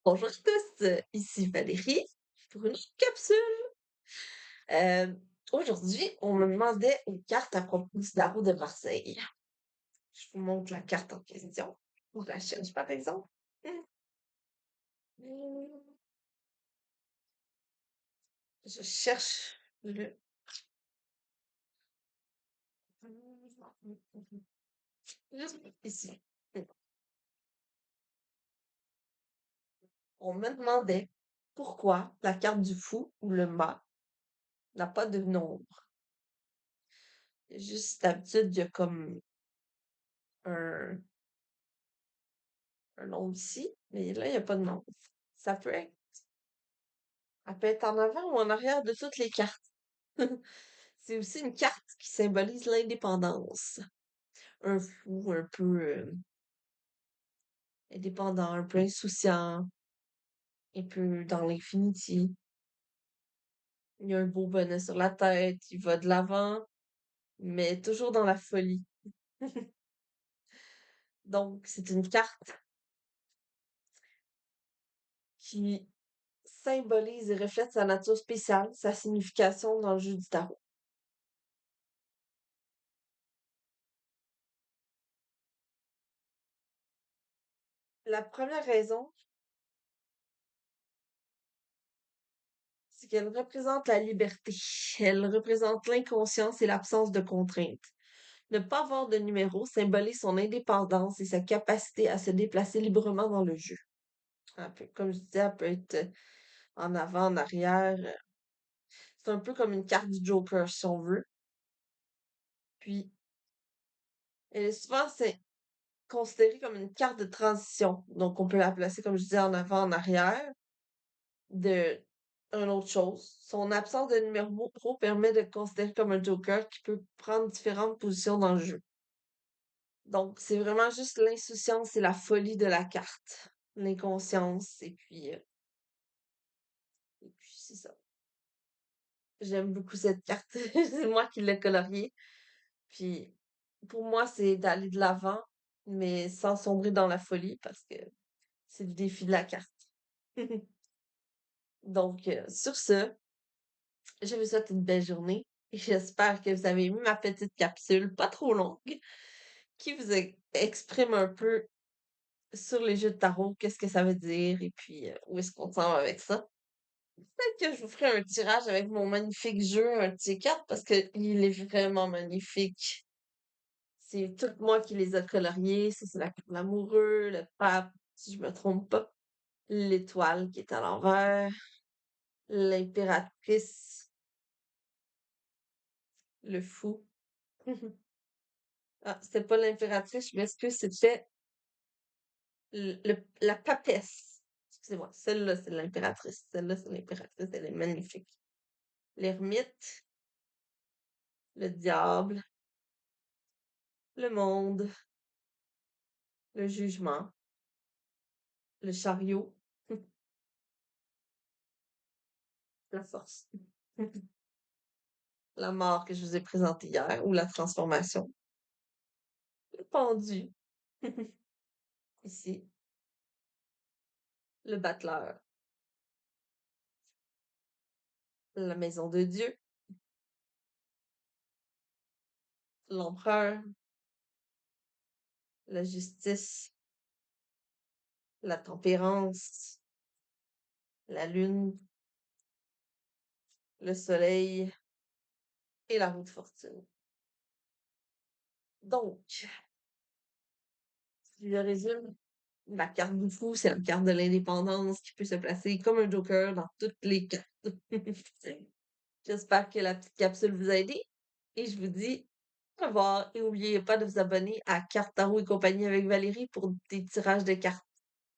Bonjour à tous, ici Valérie pour une autre capsule. Euh, Aujourd'hui, on me demandait une carte à propos du tarot de Marseille. Je vous montre la carte en question. On la cherche par exemple. Hum, Je cherche le. Juste ici. On me demandait pourquoi la carte du fou ou le mât n'a pas de nombre. Juste d'habitude, il y a comme un, un nombre ici, mais là, il n'y a pas de nombre. Ça peut être Elle peut être en avant ou en arrière de toutes les cartes. C'est aussi une carte qui symbolise l'indépendance. Un fou un peu indépendant, un peu insouciant, un peu dans l'infinity. Il a un beau bonnet sur la tête, il va de l'avant, mais toujours dans la folie. Donc, c'est une carte qui symbolise et reflète sa nature spéciale, sa signification dans le jeu du tarot. La première raison, c'est qu'elle représente la liberté. Elle représente l'inconscience et l'absence de contraintes. Ne pas avoir de numéro symbolise son indépendance et sa capacité à se déplacer librement dans le jeu. Comme je disais, elle peut être en avant, en arrière. C'est un peu comme une carte du Joker, si on veut. Puis, elle est souvent considérée comme une carte de transition. Donc, on peut la placer, comme je disais, en avant, en arrière de une autre chose. Son absence de numéro permet de le considérer comme un Joker qui peut prendre différentes positions dans le jeu. Donc, c'est vraiment juste l'insouciance et la folie de la carte. L'inconscience, et puis c'est ça. J'aime beaucoup cette carte. C'est moi qui l'ai coloriée. Puis, pour moi, c'est d'aller de l'avant, mais sans sombrer dans la folie, parce que c'est le défi de la carte. Donc, sur ce, je vous souhaite une belle journée. Et j'espère que vous avez aimé ma petite capsule, pas trop longue, qui vous exprime un peu sur les jeux de tarot, qu'est-ce que ça veut dire, et puis où est-ce qu'on s'en va avec ça. Peut-être que je vous ferai un tirage avec mon magnifique jeu, un de ces quatre, parce que il est vraiment magnifique. C'est tout moi qui les a coloriés. C'est la carte de l'amoureux, le pape, si je me trompe pas. L'étoile qui est à l'envers. L'impératrice. Le fou. Ah, c'était pas l'impératrice, je m'excuse, c'était la papesse. Excusez-moi, celle-là, c'est l'impératrice. Celle-là, c'est l'impératrice, elle est magnifique. L'ermite, le diable, le monde, le jugement, le chariot, la force, la mort que je vous ai présentée hier, ou la transformation, le pendu, ici, le battleur, la maison de Dieu, l'empereur, la justice, la tempérance, la lune, le soleil et la roue de fortune. Donc, si je résume, la carte du fou, c'est la carte de l'indépendance qui peut se placer comme un joker dans toutes les cartes. J'espère que la petite capsule vous a aidé et je vous dis au revoir et n'oubliez pas de vous abonner à Carte Tarot et compagnie avec Valérie pour des tirages de cartes.